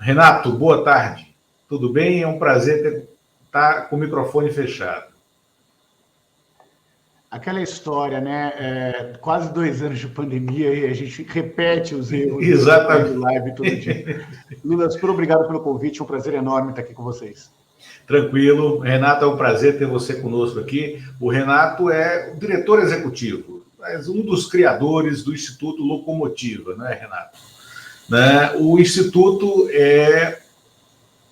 Renato, boa tarde. Tudo bem? É um prazer estar com o microfone fechado. Aquela história, né? Quase 2 anos de pandemia e a gente repete os erros Exatamente. do live todo dia. Lula, super obrigado pelo convite, é um prazer enorme estar aqui com vocês. Tranquilo. Renato, é um prazer ter você conosco aqui. O Renato é o diretor executivo, mas um dos criadores do Instituto Locomotiva, não é, Renato? Né? O Instituto é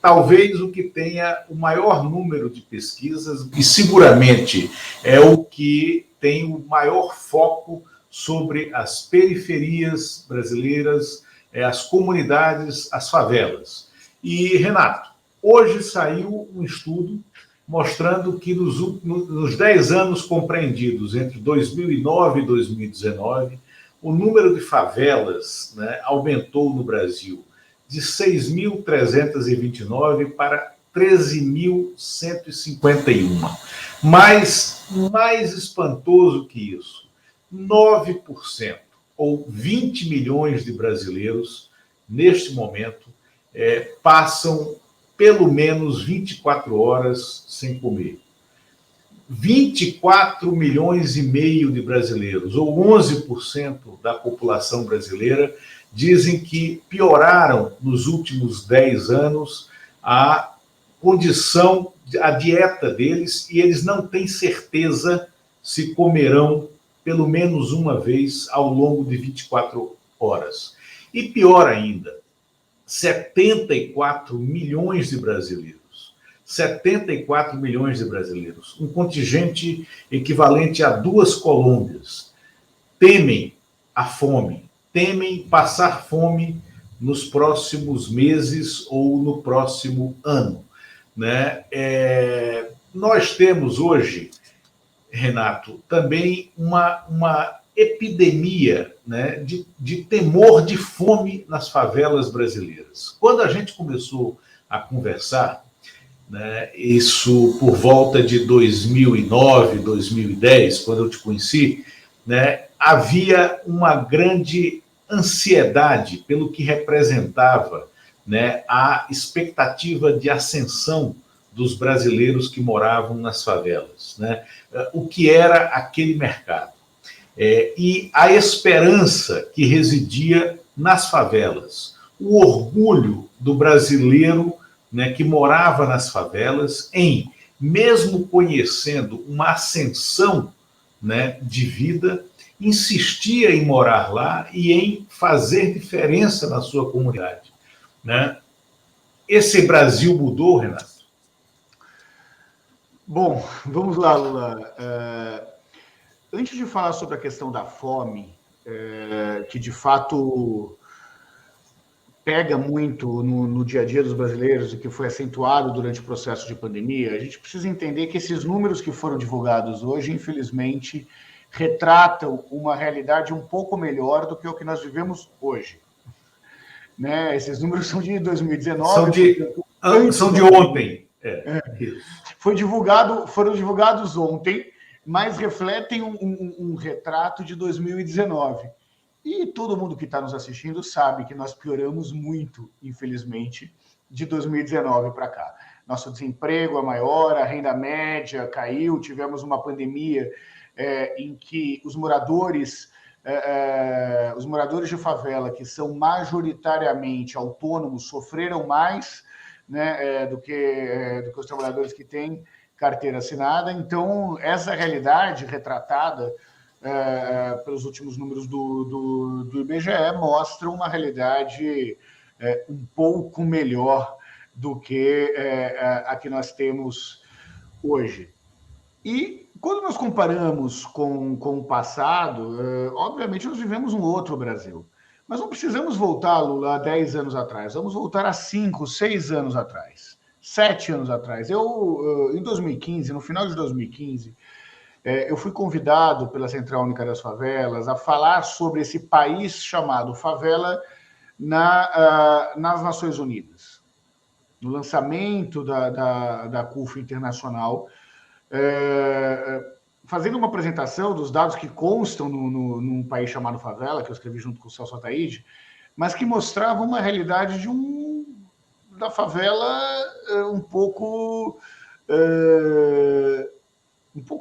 talvez o que tenha o maior número de pesquisas e seguramente é o que tem o maior foco sobre as periferias brasileiras, as comunidades, as favelas. E, Renato, hoje saiu um estudo mostrando que nos 10 anos compreendidos entre 2009 e 2019, o número de favelas, né, aumentou no Brasil de 6.329 para 13.151. Mas, mais espantoso que isso, 9%, ou 20 milhões de brasileiros, neste momento, passam pelo menos 24 horas sem comer. 24 milhões e meio de brasileiros, ou 11% da população brasileira, dizem que pioraram nos últimos 10 anos a condição, a dieta deles, e eles não têm certeza se comerão pelo menos uma vez ao longo de 24 horas. E pior ainda, 74 milhões de brasileiros. 74 milhões de brasileiros, um contingente equivalente a 2 Colômbias, temem a fome, temem passar fome nos próximos meses ou no próximo ano. Né? Nós temos hoje, Renato, também uma epidemia, né, de temor de fome nas favelas brasileiras. Quando a gente começou a conversar, né, isso por volta de 2009, 2010, quando eu te conheci, né, havia uma grande ansiedade pelo que representava, né, a expectativa de ascensão dos brasileiros que moravam nas favelas, né, o que era aquele mercado. E a esperança que residia nas favelas, o orgulho do brasileiro, né, que morava nas favelas, em, mesmo conhecendo uma ascensão, né, de vida, insistia em morar lá e em fazer diferença na sua comunidade. Né? Esse Brasil mudou, Renato? Bom, vamos lá, Lula. Antes de falar sobre a questão da fome, que de fato pega muito no dia a dia dos brasileiros e que foi acentuado durante o processo de pandemia, a gente precisa entender que esses números que foram divulgados hoje, infelizmente, retratam uma realidade um pouco melhor do que o que nós vivemos hoje. Né? Esses números são de 2019. São de ontem. Foram divulgados ontem, mas refletem um retrato de 2019. E todo mundo que está nos assistindo sabe que nós pioramos muito, infelizmente, de 2019 para cá. Nosso desemprego é maior, a renda média caiu, tivemos uma pandemia em que os moradores de favela, que são majoritariamente autônomos, sofreram mais, né, do que os trabalhadores que têm carteira assinada. Então, essa realidade retratada pelos últimos números do IBGE mostra uma realidade um pouco melhor do que a que nós temos hoje. E quando nós comparamos com o passado, obviamente nós vivemos um outro Brasil. Mas não precisamos voltar, Lula, a 10 anos atrás. Vamos voltar a 5, 6 anos atrás, 7 anos atrás. Em 2015, no final de 2015, eu fui convidado pela Central Única das Favelas a falar sobre esse país chamado favela nas Nações Unidas, no lançamento da CUF Internacional, fazendo uma apresentação dos dados que constam num país chamado favela, que eu escrevi junto com o Celso Ataíde, mas que mostravam uma realidade de um da favela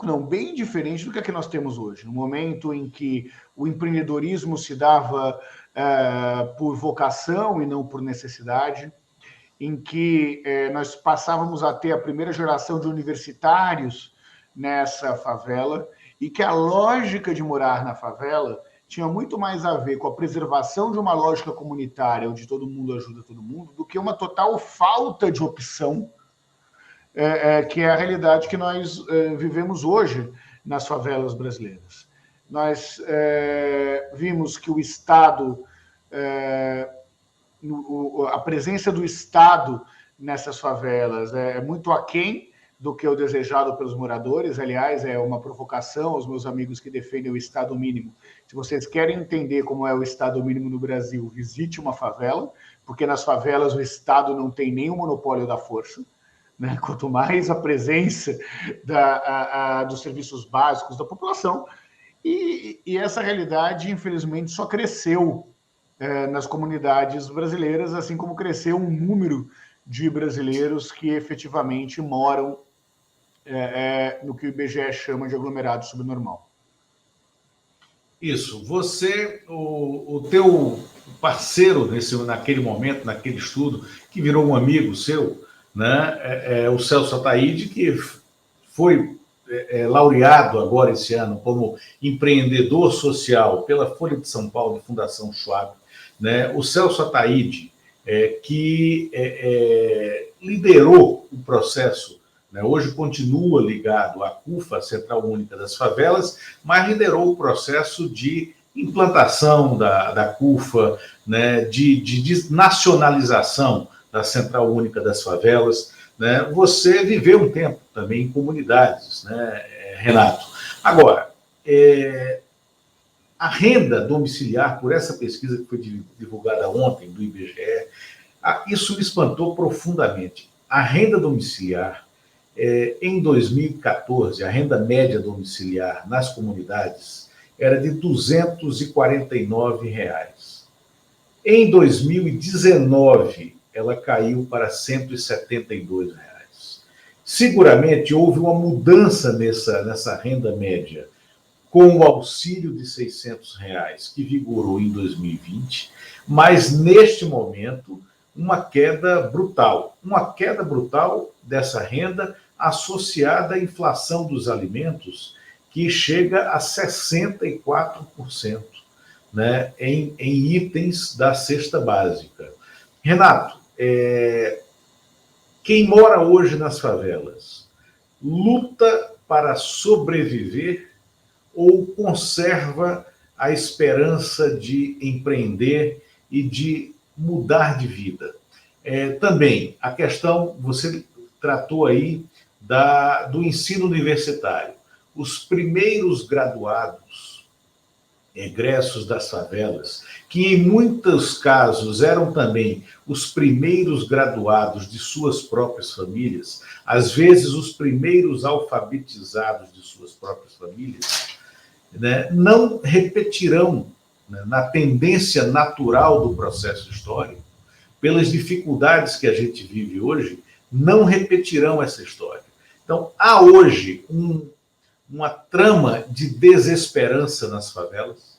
não, bem diferente do que nós temos hoje. No momento em que o empreendedorismo se dava por vocação e não por necessidade, em que nós passávamos a ter a primeira geração de universitários nessa favela, e que a lógica de morar na favela tinha muito mais a ver com a preservação de uma lógica comunitária, onde todo mundo ajuda todo mundo, do que uma total falta de opção, que é a realidade que nós vivemos hoje nas favelas brasileiras. Nós vimos que o Estado, a presença do Estado nessas favelas é muito aquém do que é o desejado pelos moradores. Aliás, é uma provocação aos meus amigos que defendem o Estado mínimo. Se vocês querem entender como é o Estado mínimo no Brasil, visite uma favela, porque nas favelas o Estado não tem nenhum monopólio da força, né? Quanto mais a presença dos serviços básicos da população. E essa realidade, infelizmente, só cresceu nas comunidades brasileiras, assim como cresceu um número de brasileiros que efetivamente moram no que o IBGE chama de aglomerado subnormal. Isso. Você, o teu parceiro naquele momento, naquele estudo, que virou um amigo seu, né, o Celso Ataíde, que foi laureado agora esse ano como empreendedor social pela Folha de São Paulo e Fundação Schwab, né? O Celso Ataíde, que liderou o processo, né? Hoje continua ligado à CUFA, Central Única das Favelas, mas liderou o processo de implantação da CUFA, né? de nacionalização da Central Única das Favelas, né? Você viveu um tempo também em comunidades, né, Renato? Agora, a renda domiciliar, por essa pesquisa que foi divulgada ontem do IBGE, isso me espantou profundamente. A renda domiciliar, em 2014, a renda média domiciliar nas comunidades era de R$ 249. Em 2019, ela caiu para R$ 172. Seguramente houve uma mudança nessa renda média, com o auxílio de R$ 600, que vigorou em 2020, mas, neste momento, uma queda brutal dessa renda associada à inflação dos alimentos, que chega a 64%, né, em itens da cesta básica. Renato, quem mora hoje nas favelas luta para sobreviver ou conserva a esperança de empreender e de mudar de vida? Também a questão, você tratou aí do ensino universitário. Os primeiros graduados, egressos das favelas, que em muitos casos eram também os primeiros graduados de suas próprias famílias, às vezes os primeiros alfabetizados de suas próprias famílias, né, não repetirão, né, na tendência natural do processo histórico, pelas dificuldades que a gente vive hoje, não repetirão essa história. Então, há hoje uma trama de desesperança nas favelas?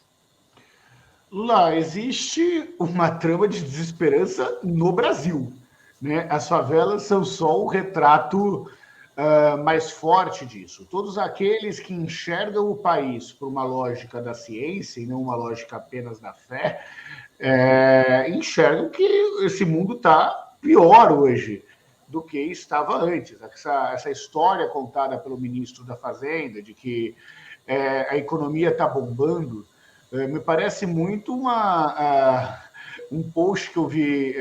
Lá existe uma trama de desesperança no Brasil, né? As favelas são só o retrato mais forte disso. Todos aqueles que enxergam o país por uma lógica da ciência e não uma lógica apenas da fé, enxergam que esse mundo está pior hoje do que estava antes. Essa história contada pelo ministro da Fazenda de que a economia está bombando, me parece muito um post que eu vi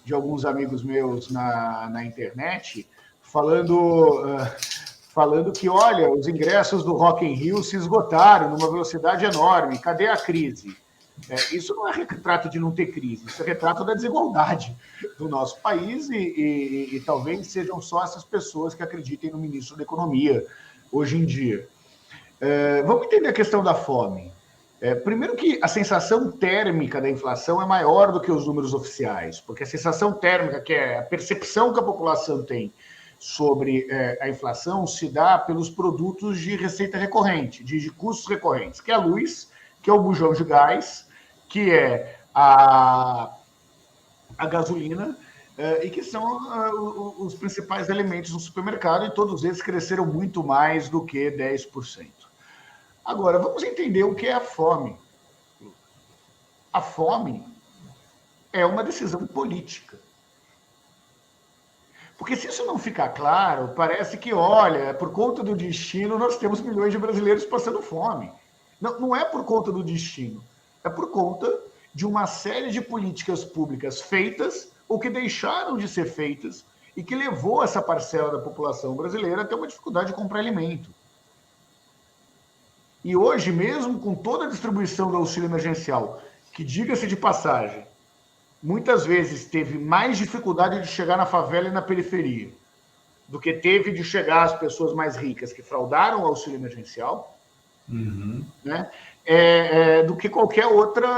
de alguns amigos meus na internet, falando que, olha, os ingressos do Rock in Rio se esgotaram numa velocidade enorme, cadê a crise? Isso não é retrato de não ter crise, isso é retrato da desigualdade do nosso país e talvez sejam só essas pessoas que acreditem no ministro da Economia hoje em dia. Vamos entender a questão da fome. Primeiro que a sensação térmica da inflação é maior do que os números oficiais, porque a sensação térmica, que é a percepção que a população tem sobre a inflação, se dá pelos produtos de receita recorrente, de custos recorrentes, que é a luz, que é o bujão de gás, que é a gasolina, e que são os principais elementos no supermercado, e todos eles cresceram muito mais do que 10%. Agora, vamos entender o que é a fome. A fome é uma decisão política. Porque se isso não ficar claro, parece que, olha, por conta do destino, nós temos milhões de brasileiros passando fome. Não é por conta do destino, é por conta de uma série de políticas públicas feitas ou que deixaram de ser feitas e que levou essa parcela da população brasileira a ter uma dificuldade de comprar alimento. E hoje, mesmo com toda a distribuição do auxílio emergencial, que, diga-se de passagem, muitas vezes teve mais dificuldade de chegar na favela e na periferia do que teve de chegar às pessoas mais ricas que fraudaram o auxílio emergencial, né? Do que qualquer outra...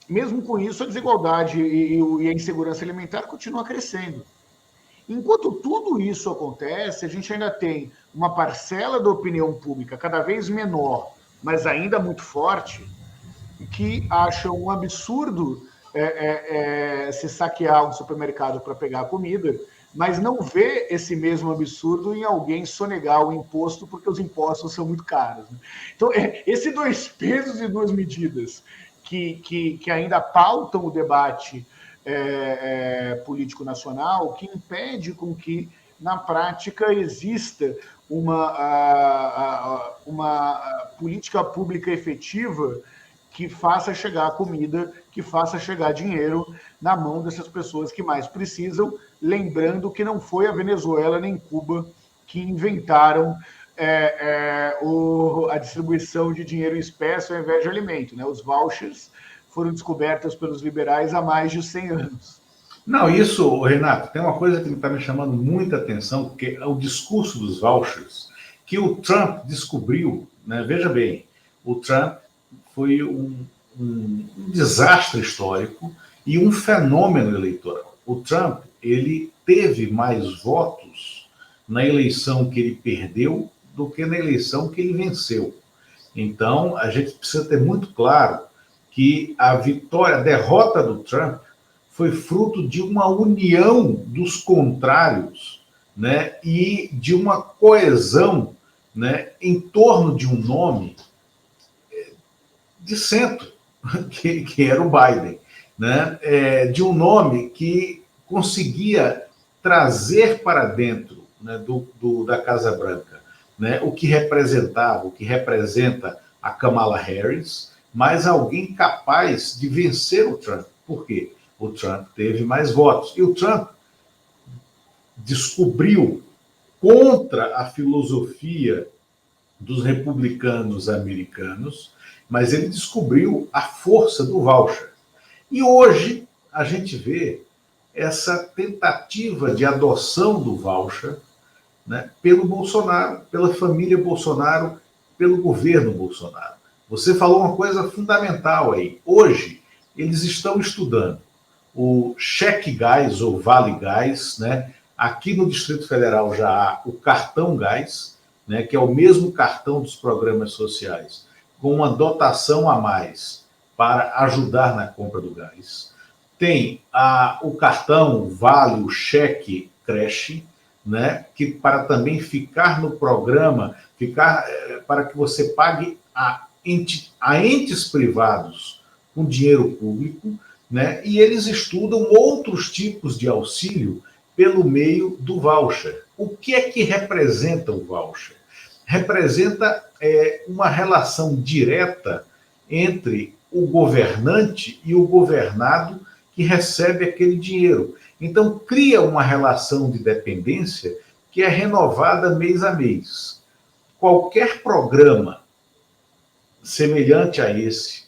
mesmo com isso, a desigualdade e a insegurança alimentar continua crescendo. Enquanto tudo isso acontece, a gente ainda tem uma parcela da opinião pública cada vez menor, mas ainda muito forte, que acha um absurdo se saquear um supermercado para pegar comida, mas não vê esse mesmo absurdo em alguém sonegar o imposto porque os impostos são muito caros. Né? Então, esses dois pesos e duas medidas que ainda pautam o debate político nacional, que impede com que, na prática, exista uma política pública efetiva que faça chegar comida, que faça chegar dinheiro na mão dessas pessoas que mais precisam, lembrando que não foi a Venezuela nem Cuba que inventaram a distribuição de dinheiro em espécie ao invés de alimento. Né? Os vouchers foram descobertos pelos liberais há mais de 100 anos. Não, isso, Renato, tem uma coisa que está me chamando muita atenção, que é o discurso dos vouchers, que o Trump descobriu, né? Veja bem, o Trump foi um desastre histórico e um fenômeno eleitoral. O Trump, ele teve mais votos na eleição que ele perdeu do que na eleição que ele venceu. Então, a gente precisa ter muito claro que a derrota do Trump foi fruto de uma união dos contrários, né, e de uma coesão, né, em torno de um nome de centro, que era o Biden, né, de um nome que conseguia trazer para dentro, né, da Casa Branca, né, o que representa a Kamala Harris, mas alguém capaz de vencer o Trump. Por quê? O Trump teve mais votos. E o Trump descobriu, contra a filosofia dos republicanos americanos, mas ele descobriu a força do voucher. E hoje a gente vê essa tentativa de adoção do voucher, né, pelo Bolsonaro, pela família Bolsonaro, pelo governo Bolsonaro. Você falou uma coisa fundamental aí. Hoje, eles estão estudando o cheque gás ou vale gás, né? Aqui no Distrito Federal já há o cartão gás, né, que é o mesmo cartão dos programas sociais, com uma dotação a mais para ajudar na compra do gás. Tem o cartão vale, o cheque creche, né, que para também ficar no programa, para que você pague a entes privados com dinheiro público, né, e eles estudam outros tipos de auxílio pelo meio do voucher. O que é que representa o voucher? Representa uma relação direta entre o governante e o governado que recebe aquele dinheiro. Então, cria uma relação de dependência que é renovada mês a mês. Qualquer programa semelhante a esse,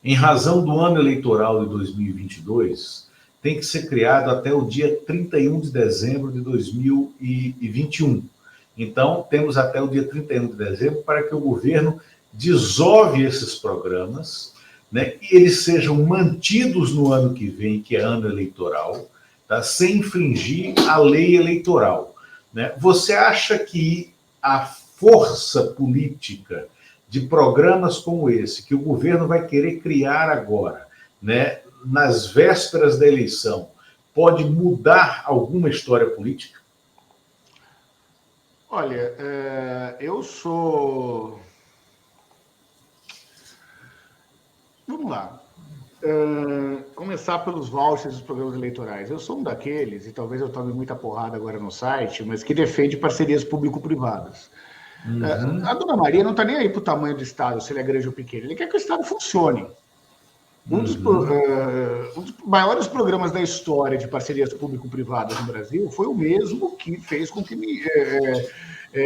em razão do ano eleitoral de 2022, tem que ser criado até o dia 31 de dezembro de 2021. Então, temos até o dia 31 de dezembro para que o governo desove esses programas, né, e eles sejam mantidos no ano que vem, que é ano eleitoral, tá, sem infringir a lei eleitoral. Né? Você acha que a força política de programas como esse, que o governo vai querer criar agora, né, nas vésperas da eleição, pode mudar alguma história política? Olha, eu sou. Vamos lá. Começar pelos vouchers dos programas eleitorais. Eu sou um daqueles, e talvez eu tome muita porrada agora no site, mas que defende parcerias público-privadas. A dona Maria não está nem aí para o tamanho do Estado, se ele é grande ou pequeno. Ele quer que o Estado funcione. Um dos maiores programas da história de parcerias público-privadas no Brasil foi o mesmo que fez com que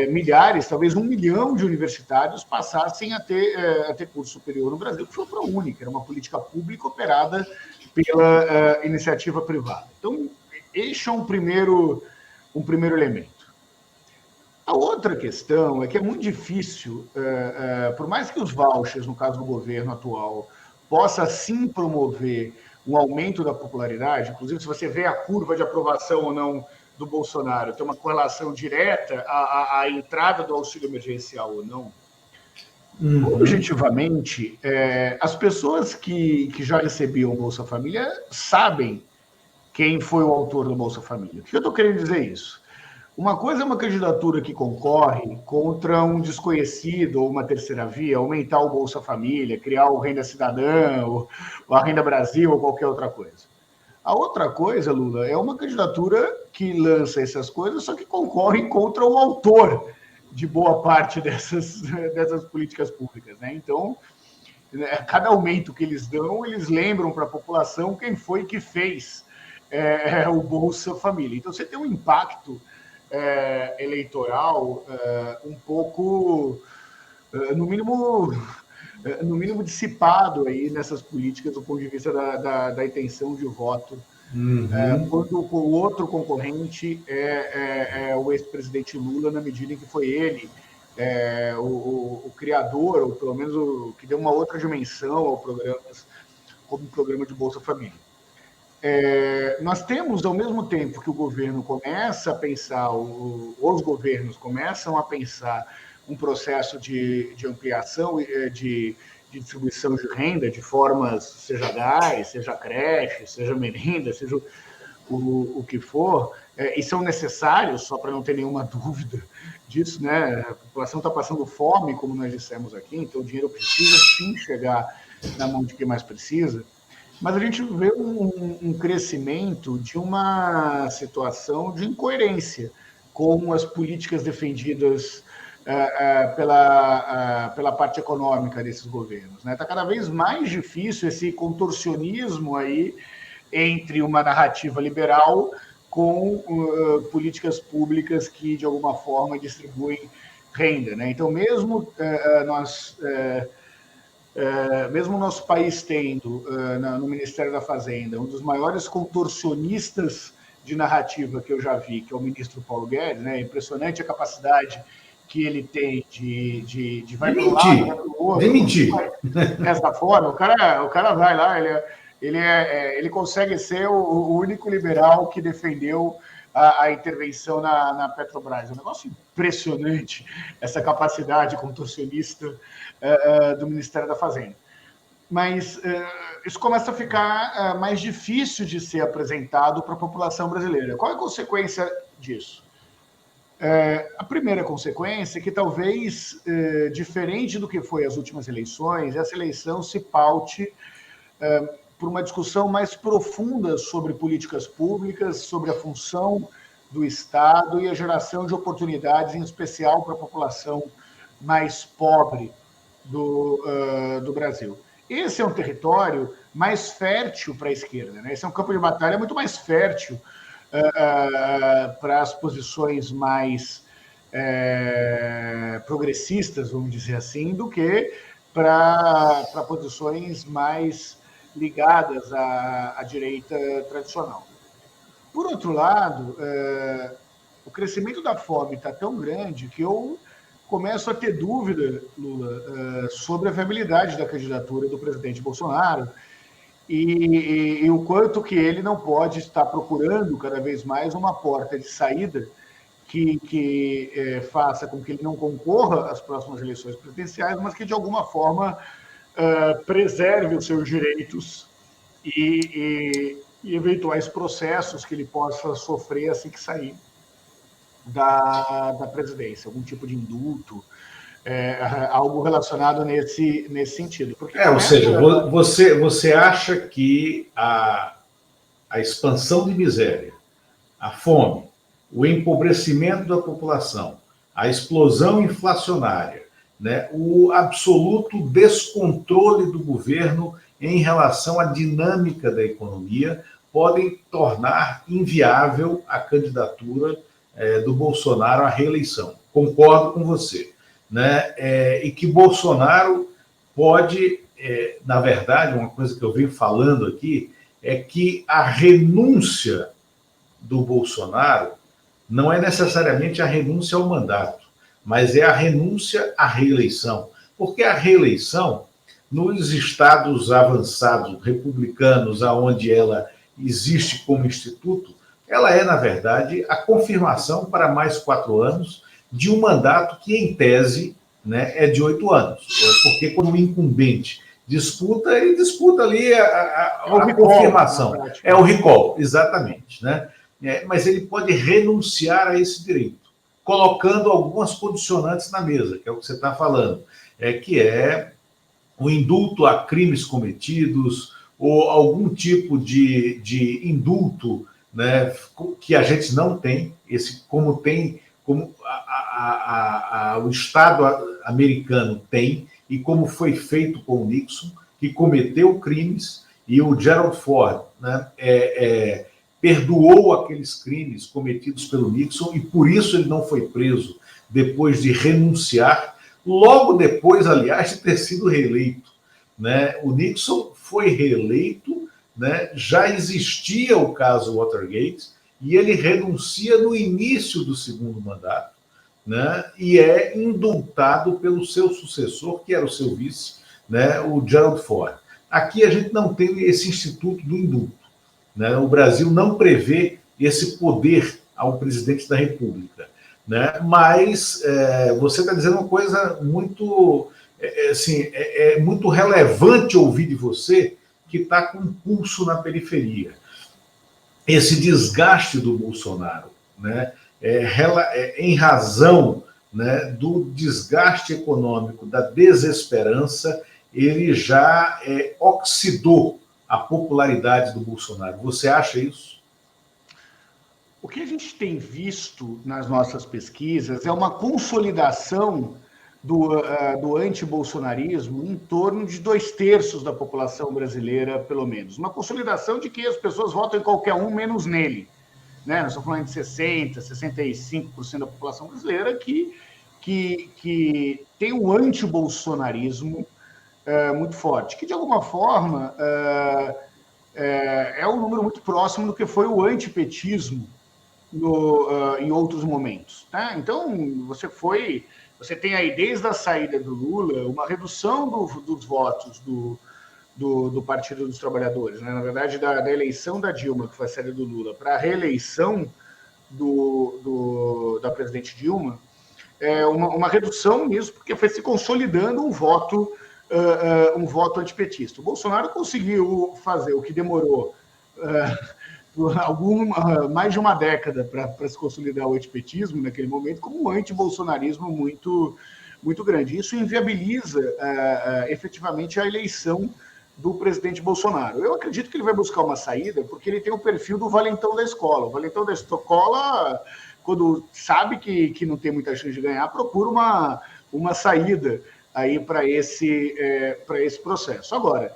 milhares, talvez 1 milhão de universitários passassem a ter curso superior no Brasil, que foi a ProUni, que era uma política pública operada pela iniciativa privada. Então, este é um primeiro elemento. A outra questão é que é muito difícil, por mais que os vouchers, no caso do governo atual, possa sim promover um aumento da popularidade, inclusive se você vê a curva de aprovação ou não do Bolsonaro, tem uma correlação direta à entrada do auxílio emergencial ou não. Objetivamente, as pessoas que já recebiam o Bolsa Família sabem quem foi o autor do Bolsa Família. O que eu estou querendo dizer isso? Uma coisa é uma candidatura que concorre contra um desconhecido ou uma terceira via, aumentar o Bolsa Família, criar o Renda Cidadã, ou a Renda Brasil ou qualquer outra coisa. A outra coisa, Lula, é uma candidatura que lança essas coisas, só que concorre contra o autor de boa parte dessas políticas públicas, né? Então, cada aumento que eles dão, eles lembram para a população quem foi que fez o Bolsa Família. Então, você tem um impacto eleitoral um pouco, no mínimo dissipado aí nessas políticas do ponto de vista da intenção de voto, quando o outro concorrente é o ex-presidente Lula, na medida em que foi ele o criador, ou pelo menos o que deu uma outra dimensão ao programa, como o programa de Bolsa Família. Nós temos, ao mesmo tempo que o governo começa a pensar, os governos começam a pensar um processo de ampliação, de distribuição de renda, de formas, seja gás, seja creche, seja merenda, seja o que for, e são necessários, só para não ter nenhuma dúvida disso, né? A população está passando fome, como nós dissemos aqui, então o dinheiro precisa sim chegar na mão de quem mais precisa. Mas a gente vê um crescimento de uma situação de incoerência com as políticas defendidas pela parte econômica desses governos. Está cada vez mais difícil esse contorcionismo aí entre uma narrativa liberal com políticas públicas que, de alguma forma, distribuem renda. Então, mesmo mesmo o nosso país tendo, no Ministério da Fazenda, um dos maiores contorcionistas de narrativa que eu já vi, que é o ministro Paulo Guedes, né? É impressionante a capacidade que ele tem de vai para um lado, vai para o outro. De mentir. Dessa forma, o cara vai lá, ele consegue ser o único liberal que defendeu a intervenção na Petrobras. É um negócio impressionante, essa capacidade contorcionista do Ministério da Fazenda. Mas isso começa a ficar mais difícil de ser apresentado para a população brasileira. Qual é a consequência disso? A primeira consequência é que talvez, diferente do que foi as últimas eleições, essa eleição se paute por uma discussão mais profunda sobre políticas públicas, sobre a função do Estado e a geração de oportunidades, em especial para a população mais pobre do Brasil. Esse é um território mais fértil para a esquerda, né? Esse é um campo de batalha muito mais fértil para as posições mais progressistas, vamos dizer assim, do que para posições mais ligadas à direita tradicional. Por outro lado, o crescimento da fome está tão grande que eu começo a ter dúvida, Lula, sobre a viabilidade da candidatura do presidente Bolsonaro e o quanto que ele não pode estar procurando cada vez mais uma porta de saída que faça com que ele não concorra às próximas eleições presidenciais, mas que, de alguma forma, preserve os seus direitos e eventuais processos que ele possa sofrer assim que sair da presidência, algum tipo de indulto, algo relacionado nesse sentido. Porque ou seja, você acha que a expansão de miséria, a fome, o empobrecimento da população, a explosão inflacionária, né, o absoluto descontrole do governo em relação à dinâmica da economia podem tornar inviável a candidatura do Bolsonaro à reeleição. Concordo com você. Né? E que Bolsonaro pode, na verdade, uma coisa que eu venho falando aqui, é que a renúncia do Bolsonaro não é necessariamente a renúncia ao mandato, mas é a renúncia à reeleição. Porque a reeleição, nos estados avançados republicanos, onde ela existe como instituto, ela é, na verdade, a confirmação para mais 4 anos de um mandato que, em tese, né, é de 8 anos. Porque quando o incumbente disputa, ele disputa ali a confirmação. É o recall, exatamente. Né? Mas ele pode renunciar a esse direito, colocando algumas condicionantes na mesa, que é o que você está falando, que é o indulto a crimes cometidos ou algum tipo de indulto, né, que a gente não tem, como o Estado americano tem, e como foi feito com o Nixon, que cometeu crimes, e o Gerald Ford, né, perdoou aqueles crimes cometidos pelo Nixon, e por isso ele não foi preso depois de renunciar, logo depois, aliás, de ter sido reeleito. Né? O Nixon foi reeleito, né? Já existia o caso Watergate, e ele renuncia no início do segundo mandato, né? E é indultado pelo seu sucessor, que era o seu vice, né? O Gerald Ford. Aqui a gente não tem esse instituto do indulto. Né? O Brasil não prevê esse poder ao presidente da República. Né? Mas você está dizendo uma coisa muito, muito relevante ouvir de você, que está com um pulso na periferia. Esse desgaste do Bolsonaro, né, em razão, né, do desgaste econômico, da desesperança, ele já oxidou a popularidade do Bolsonaro. Você acha isso? O que a gente tem visto nas nossas pesquisas é uma consolidação do antibolsonarismo em torno de 2/3 da população brasileira, pelo menos. Uma consolidação de que as pessoas votam em qualquer um, menos nele. Né? Nós estamos falando de 60%, 65% da população brasileira que tem o antibolsonarismo muito forte, que de alguma forma é um número muito próximo do que foi o antipetismo em outros momentos. Tá? Então, você tem aí, desde a saída do Lula, uma redução dos votos do Partido dos Trabalhadores, né? Na verdade, da eleição da Dilma, que foi a saída do Lula, para a reeleição da presidente Dilma, uma redução nisso, porque foi se consolidando um voto antipetista. O Bolsonaro conseguiu fazer o que demorou mais de uma década para se consolidar o antipetismo naquele momento, como um antibolsonarismo muito, muito grande. Isso inviabiliza efetivamente a eleição do presidente Bolsonaro. Eu acredito que ele vai buscar uma saída, porque ele tem o perfil do valentão da escola. O valentão da escola, quando sabe que não tem muita chance de ganhar, procura uma saída aí para esse processo. Agora,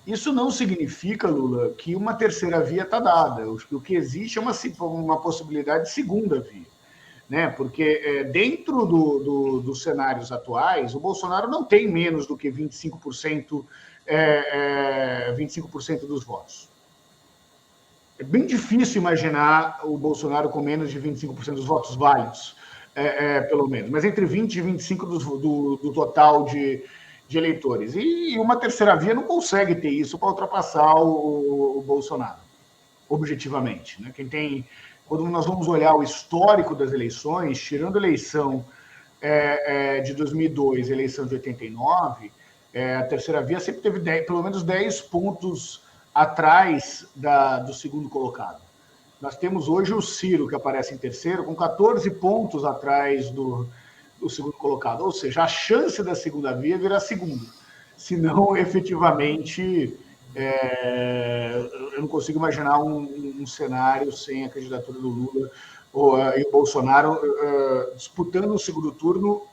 isso não significa, Lula, que uma terceira via está dada. O que existe é uma possibilidade de segunda via. Né? Porque dentro dos cenários atuais, o Bolsonaro não tem menos do que 25% dos votos. É bem difícil imaginar o Bolsonaro com menos de 25% dos votos válidos, pelo menos, mas entre 20% e 25% do total de eleitores. E uma terceira via não consegue ter isso para ultrapassar o Bolsonaro, objetivamente. Né? Quando nós vamos olhar o histórico das eleições, tirando a eleição de 2002 e a eleição de 89, a terceira via sempre teve pelo menos 10 pontos atrás do segundo colocado. Nós temos hoje o Ciro, que aparece em terceiro, com 14 pontos atrás do segundo colocado. Ou seja, a chance da segunda via virar segunda. Senão, efetivamente, eu não consigo imaginar um cenário sem a candidatura do Lula e o Bolsonaro disputando o segundo turno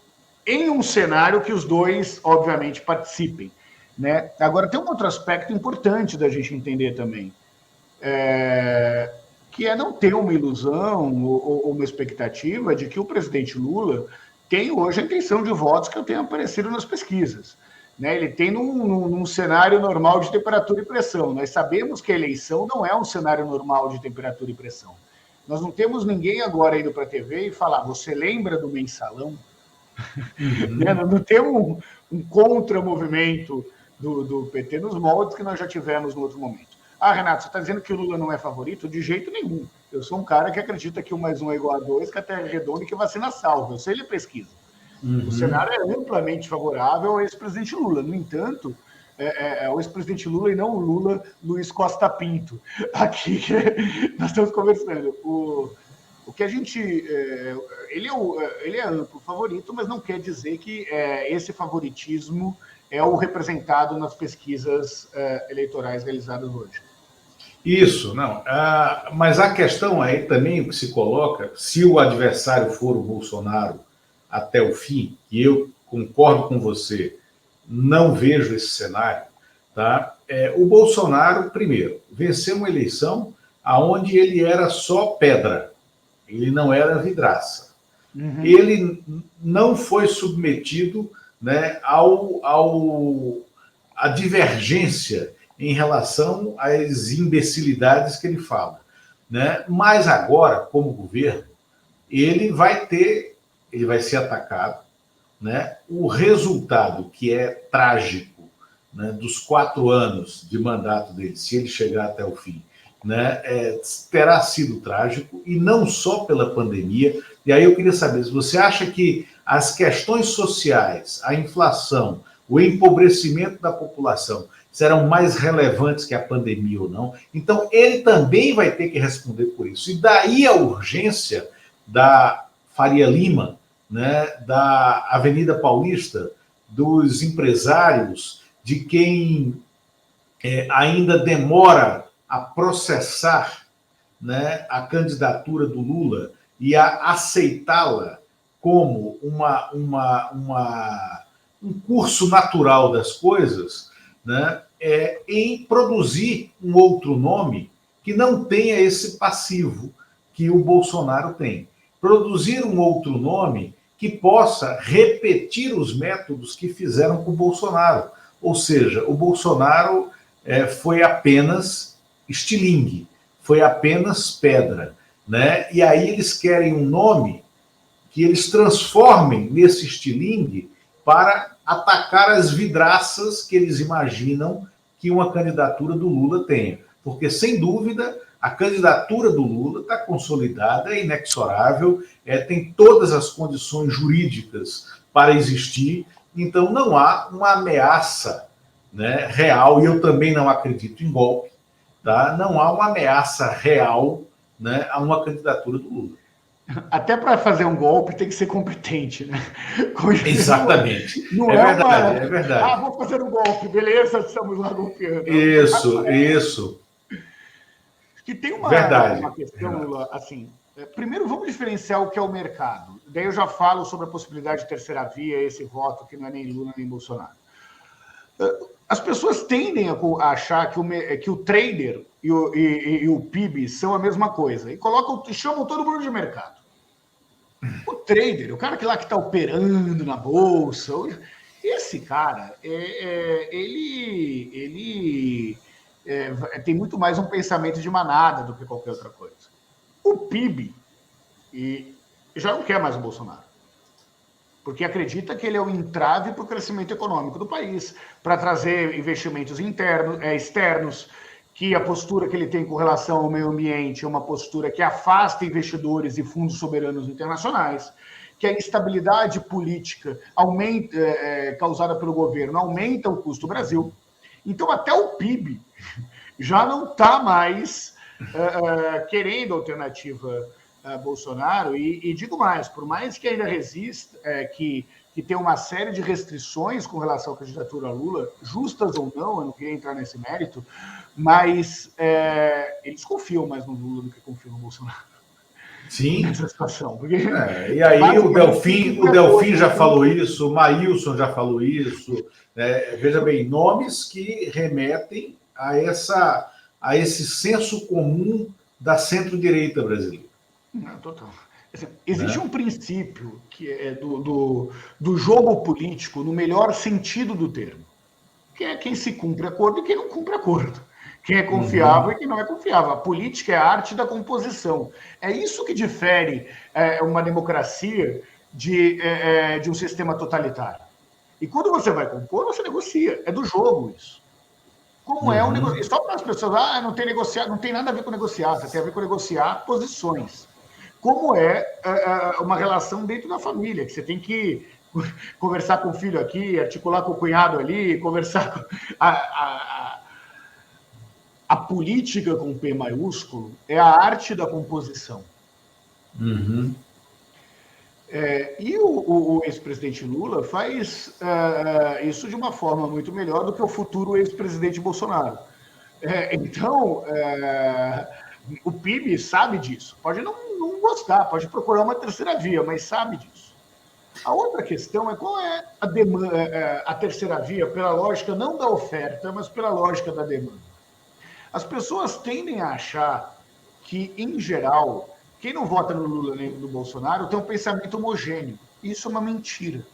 em um cenário que os dois, obviamente, participem. Né? Agora, tem um outro aspecto importante da gente entender também, que é não ter uma ilusão ou uma expectativa de que o presidente Lula tem hoje a intenção de votos que tenham aparecido nas pesquisas. Né? Ele tem num cenário normal de temperatura e pressão. Nós sabemos que a eleição não é um cenário normal de temperatura e pressão. Nós não temos ninguém agora indo para a TV e falar, você lembra do mensalão? Uhum. Né? Nós não temos um contramovimento do PT nos moldes que nós já tivemos no outro momento. Renato, você está dizendo que o Lula não é favorito? De jeito nenhum. Eu sou um cara que acredita que 1 mais 1 é igual a 2, que a Terra é redonda e que a vacina salva. Eu sei ler pesquisa. Uhum. O cenário é amplamente favorável ao ex-presidente Lula. No entanto, é o ex-presidente Lula e não o Lula Luiz Costa Pinto. Aqui nós estamos conversando. O que a gente... ele é amplo favorito, mas não quer dizer que esse favoritismo é o representado nas pesquisas eleitorais realizadas hoje. Isso, não. Mas a questão aí também, o que se coloca, se o adversário for o Bolsonaro até o fim, e eu concordo com você, não vejo esse cenário, tá? O Bolsonaro, primeiro, venceu uma eleição onde ele era só pedra, ele não era vidraça. Uhum. Ele não foi submetido, né, à divergência em relação às imbecilidades que ele fala. Né? Mas agora, como governo, ele vai ser atacado. Né? O resultado, que é trágico, né, dos 4 anos de mandato dele, se ele chegar até o fim, né, terá sido trágico, e não só pela pandemia. E aí eu queria saber se você acha que as questões sociais, a inflação, o empobrecimento da população serão mais relevantes que a pandemia ou não. Então, ele também vai ter que responder por isso. E daí a urgência da Faria Lima, né, da Avenida Paulista, dos empresários, de quem ainda demora a processar, né, a candidatura do Lula e a aceitá-la como um curso natural das coisas, né, em produzir um outro nome que não tenha esse passivo que o Bolsonaro tem. Produzir um outro nome que possa repetir os métodos que fizeram com o Bolsonaro. Ou seja, o Bolsonaro foi apenas estilingue, foi apenas pedra. Né? E aí eles querem um nome que eles transformem nesse estilingue para atacar as vidraças que eles imaginam que uma candidatura do Lula tenha. Porque, sem dúvida, a candidatura do Lula está consolidada, é inexorável, tem todas as condições jurídicas para existir, então não há uma ameaça, né, real, e eu também não acredito em golpe, tá? Não há uma ameaça real, né, a uma candidatura do Lula. Até para fazer um golpe tem que ser competente, né? Exatamente. Não é verdade, é verdade. Vou fazer um golpe, beleza, estamos lá golpeando. Isso. Que tem uma questão, Lula, assim, primeiro vamos diferenciar o que é o mercado. Daí eu já falo sobre a possibilidade de terceira via, esse voto que não é nem Lula nem Bolsonaro. As pessoas tendem a achar que o trader e o PIB são a mesma coisa e chamam todo mundo de mercado. O trader, o cara que está operando na bolsa, esse cara, ele tem muito mais um pensamento de manada do que qualquer outra coisa. O PIB já não quer mais o Bolsonaro, porque acredita que ele é o entrave para o crescimento econômico do país, para trazer investimentos externos, que a postura que ele tem com relação ao meio ambiente é uma postura que afasta investidores e fundos soberanos internacionais, que a instabilidade política causada pelo governo aumenta o custo do Brasil. Então, até o PIB já não está mais querendo alternativa Bolsonaro, e digo mais, por mais que ainda resista, que tem uma série de restrições com relação à candidatura a Lula, justas ou não, eu não queria entrar nesse mérito, mas eles confiam mais no Lula do que confiam no Bolsonaro. Sim. Nessa situação. Porque, e aí o Delfim já falou isso, o Maílson já falou isso. Veja bem, nomes que remetem a esse senso comum da centro-direita brasileira. Não, total. Assim, existe um princípio que é do jogo político no melhor sentido do termo, que é quem se cumpre acordo e quem não cumpre acordo. Quem é confiável e quem não é confiável. A política é a arte da composição. É isso que difere uma democracia de um sistema totalitário. E quando você vai compor, você negocia. É do jogo isso. Como é um negócio? Só para as pessoas, não tem negociar, não tem nada a ver com negociar, tem a ver com negociar posições. Como é uma relação dentro da família, que você tem que conversar com o filho aqui, articular com o cunhado ali, conversar com a política com P maiúsculo é a arte da composição. E o ex-presidente Lula faz isso de uma forma muito melhor do que o futuro ex-presidente Bolsonaro. Então, o PIB sabe disso. Pode não gostar, pode procurar uma terceira via, mas sabe disso. A outra questão é qual é a terceira via pela lógica não da oferta, mas pela lógica da demanda. As pessoas tendem a achar que, em geral, quem não vota no Lula nem no Bolsonaro tem um pensamento homogêneo. Isso é uma mentira.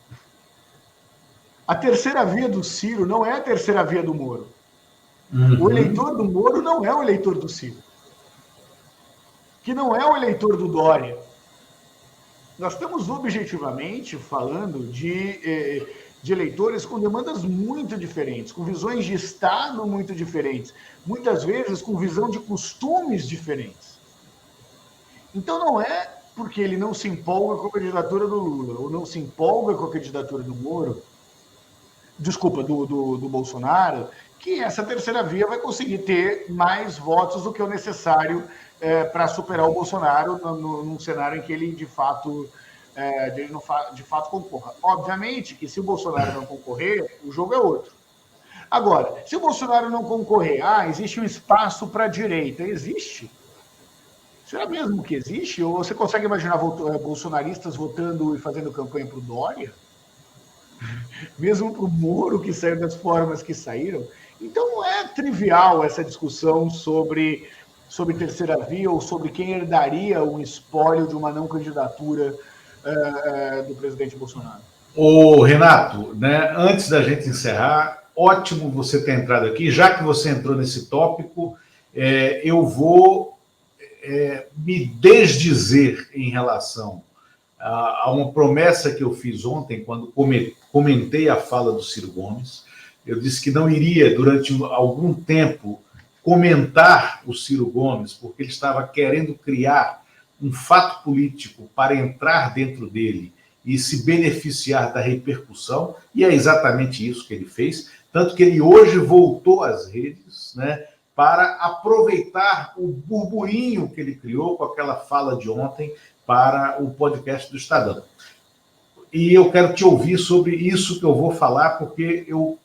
A terceira via do Ciro não é a terceira via do Moro. O eleitor do Moro não é o eleitor do Ciro. Que não é o eleitor do Dória. Nós estamos objetivamente falando de eleitores com demandas muito diferentes, com visões de Estado muito diferentes, muitas vezes com visão de costumes diferentes. Então não é porque ele não se empolga com a candidatura do Lula, ou não se empolga com a candidatura do Moro, do Bolsonaro, que essa terceira via vai conseguir ter mais votos do que o necessário para superar o Bolsonaro num cenário em que ele de fato concorra. Obviamente que se o Bolsonaro não concorrer, o jogo é outro. Agora, se o Bolsonaro não concorrer, existe um espaço para a direita. Existe. Será mesmo que existe? Ou você consegue imaginar bolsonaristas votando e fazendo campanha para o Dória? Mesmo para o Moro, que saiu das formas que saíram? Então não é trivial essa discussão sobre terceira via ou sobre quem herdaria um espólio de uma não candidatura do presidente Bolsonaro. Ô, Renato, antes da gente encerrar, ótimo você ter entrado aqui. Já que você entrou nesse tópico, eu vou me desdizer em relação a uma promessa que eu fiz ontem, quando comentei a fala do Ciro Gomes. Eu disse que não iria, durante algum tempo, comentar o Ciro Gomes, porque ele estava querendo criar um fato político para entrar dentro dele e se beneficiar da repercussão, e é exatamente isso que ele fez, tanto que ele hoje voltou às redes, para aproveitar o burburinho que ele criou com aquela fala de ontem para o podcast do Estadão. E eu quero te ouvir sobre isso que eu vou falar, porque eu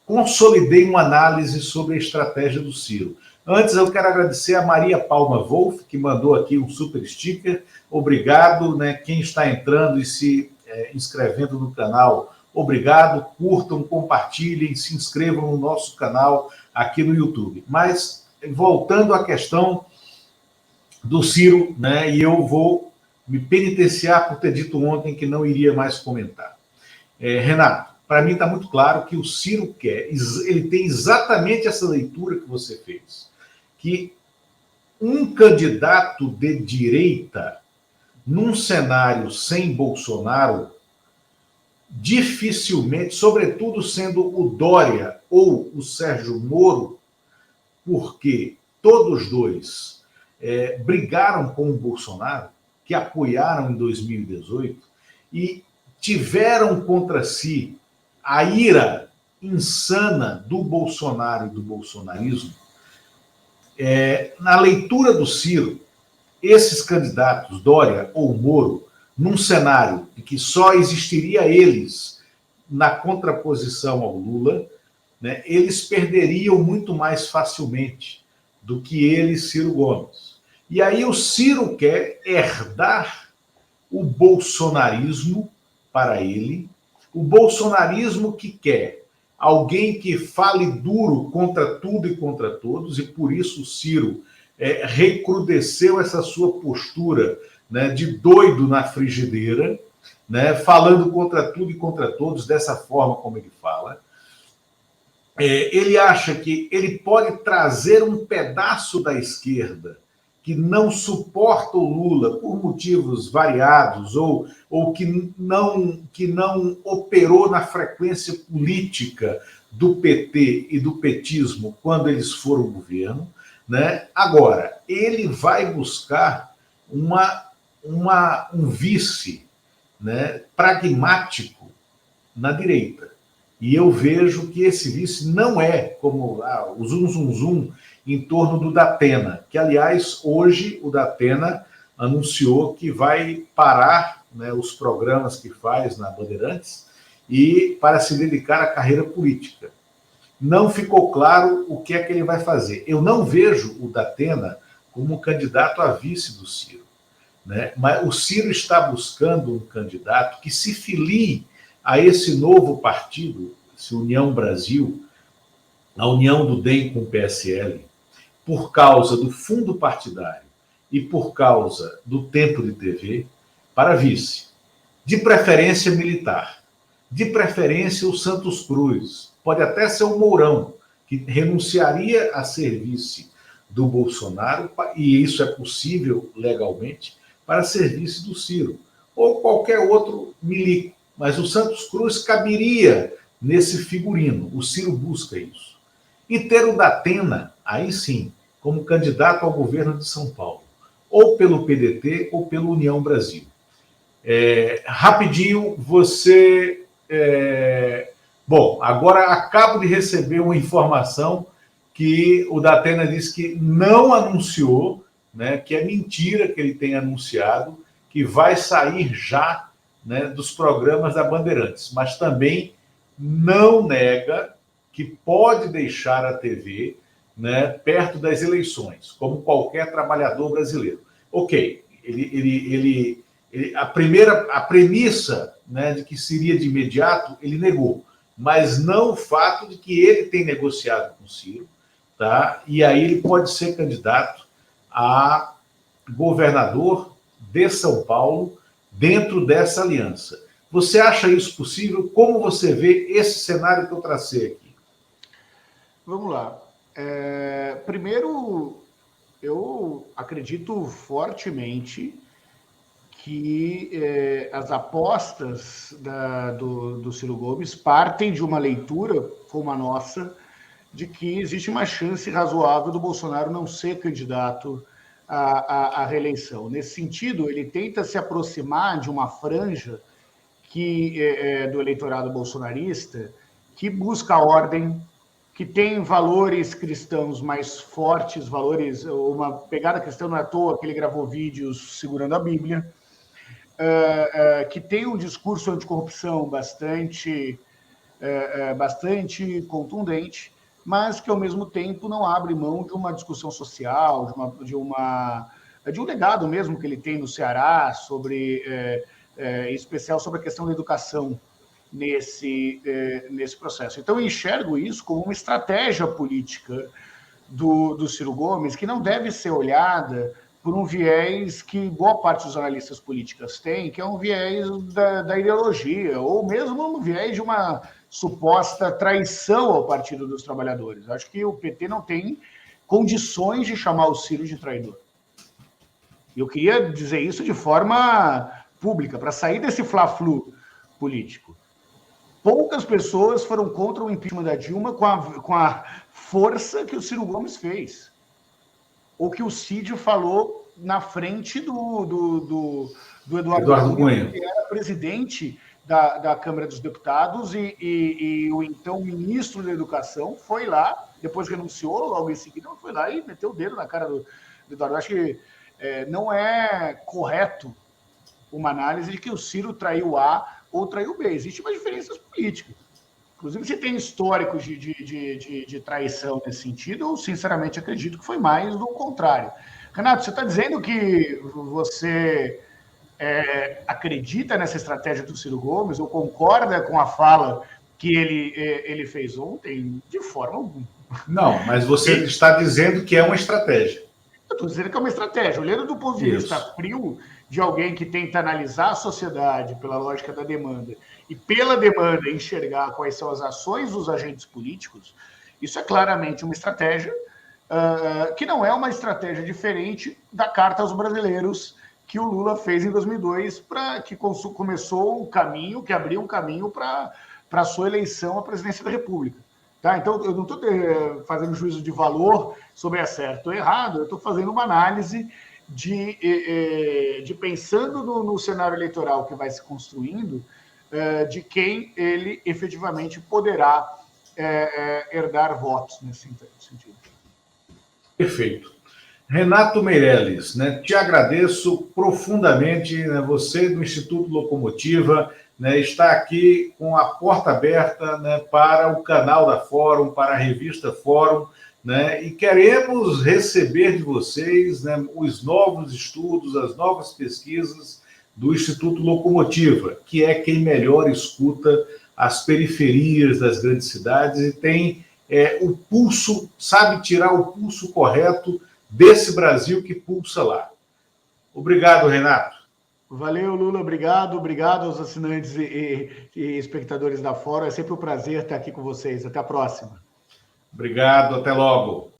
consolidei uma análise sobre a estratégia do Ciro. Antes, eu quero agradecer a Maria Palma Wolff, que mandou aqui um super sticker. Obrigado, Quem está entrando e se inscrevendo no canal, obrigado. Curtam, compartilhem, se inscrevam no nosso canal aqui no YouTube. Mas, voltando à questão do Ciro, e eu vou me penitenciar por ter dito ontem que não iria mais comentar. Renato, para mim está muito claro que o Ciro quer, ele tem exatamente essa leitura que você fez, que um candidato de direita, num cenário sem Bolsonaro, dificilmente, sobretudo sendo o Dória ou o Sérgio Moro, porque todos dois brigaram com o Bolsonaro, que apoiaram em 2018, e tiveram contra si a ira insana do Bolsonaro e do bolsonarismo. Na leitura do Ciro, esses candidatos, Dória ou Moro, num cenário em que só existiria eles na contraposição ao Lula, né, eles perderiam muito mais facilmente do que ele, Ciro Gomes. E aí o Ciro quer herdar o bolsonarismo para ele, o bolsonarismo que quer alguém que fale duro contra tudo e contra todos, e por isso o Ciro recrudesceu essa sua postura, né, de doido na frigideira, né, falando contra tudo e contra todos, dessa forma como ele fala. Ele acha que ele pode trazer um pedaço da esquerda que não suporta o Lula por motivos variados ou que não operou na frequência política do PT e do petismo quando eles foram ao governo, né? Agora, ele vai buscar um vice, né, pragmático na direita. E eu vejo que esse vice não é como o zum em torno do Datena, que, aliás, hoje o Datena anunciou que vai parar, né, os programas que faz na Bandeirantes e para se dedicar à carreira política. Não ficou claro o que é que ele vai fazer. Eu não vejo o Datena como candidato a vice do Ciro, né? Mas o Ciro está buscando um candidato que se filie a esse novo partido, esse União Brasil, a união do DEM com o PSL, por causa do fundo partidário e por causa do tempo de TV, para vice. De preferência militar, de preferência o Santos Cruz, pode até ser o Mourão, que renunciaria a ser vice do Bolsonaro, e isso é possível legalmente, para ser vice do Ciro, ou qualquer outro milico. Mas o Santos Cruz caberia nesse figurino. O Ciro busca isso. E ter o Datena, aí sim, como candidato ao governo de São Paulo, ou pelo PDT ou pelo União Brasil. Rapidinho, você... Bom, agora acabo de receber uma informação que o Datena disse que não anunciou, né, que é mentira que ele tenha anunciado, que vai sair já, né, dos programas da Bandeirantes, mas também não nega que pode deixar a TV, né, perto das eleições, como qualquer trabalhador brasileiro. Ok, a premissa, né, de que seria de imediato, ele negou, mas não o fato de que ele tem negociado com o Ciro, tá? E aí ele pode ser candidato a governador de São Paulo dentro dessa aliança. Você acha isso possível? Como você vê esse cenário que eu tracei aqui? Vamos lá. Primeiro, eu acredito fortemente que as apostas do Ciro Gomes partem de uma leitura, como a nossa, de que existe uma chance razoável do Bolsonaro não ser candidato à reeleição. Nesse sentido, ele tenta se aproximar de uma franja do eleitorado bolsonarista que busca a ordem, que tem valores cristãos mais fortes, uma pegada cristã, não é à toa que ele gravou vídeos segurando a Bíblia, que tem um discurso anticorrupção bastante contundente, mas que, ao mesmo tempo, não abre mão de uma discussão social, de um legado mesmo que ele tem no Ceará, em especial sobre a questão da educação nesse processo. Então, eu enxergo isso como uma estratégia política do Ciro Gomes, que não deve ser olhada por um viés que boa parte dos analistas políticos têm, que é um viés da ideologia, ou mesmo um viés de uma suposta traição ao Partido dos Trabalhadores. Acho que o PT não tem condições de chamar o Ciro de traidor. E eu queria dizer isso de forma pública, para sair desse fla-flu político. Poucas pessoas foram contra o impeachment da Dilma com a força que o Ciro Gomes fez. Ou que o Cid falou na frente do Eduardo Cunha, que era presidente da Câmara dos Deputados, e o então ministro da Educação foi lá, depois renunciou, logo em seguida, foi lá e meteu o dedo na cara do Eduardo. Acho que não é correto uma análise de que o Ciro traiu A ou traiu B. Existem umas diferenças políticas. Inclusive, se tem históricos de traição nesse sentido, eu sinceramente acredito que foi mais do contrário. Renato, você está dizendo que você acredita nessa estratégia do Ciro Gomes ou concorda com a fala que ele fez ontem? De forma alguma. Não, mas você está dizendo que é uma estratégia. Eu estou dizendo que é uma estratégia. Olhando do ponto de vista frio de alguém que tenta analisar a sociedade pela lógica da demanda e pela demanda enxergar quais são as ações dos agentes políticos, isso é claramente uma estratégia que não é uma estratégia diferente da Carta aos Brasileiros que o Lula fez em 2002, que começou um caminho, que abriu um caminho para a sua eleição à presidência da República. Tá? Então, eu não estou fazendo juízo de valor sobre é certo ou errado, eu estou fazendo uma análise de pensando no cenário eleitoral que vai se construindo, de quem ele efetivamente poderá herdar votos nesse sentido. Perfeito. Renato Meirelles, né, te agradeço profundamente, né, você do Instituto Locomotiva, né, está aqui com a porta aberta, né, para o canal da Fórum, para a revista Fórum, né, e queremos receber de vocês, né, os novos estudos, as novas pesquisas do Instituto Locomotiva, que é quem melhor escuta as periferias das grandes cidades e tem o pulso, sabe tirar o pulso correto desse Brasil que pulsa lá. Obrigado, Renato. Valeu, Lula, obrigado aos assinantes e espectadores da Fórum. É sempre um prazer estar aqui com vocês. Até a próxima. Obrigado, até logo.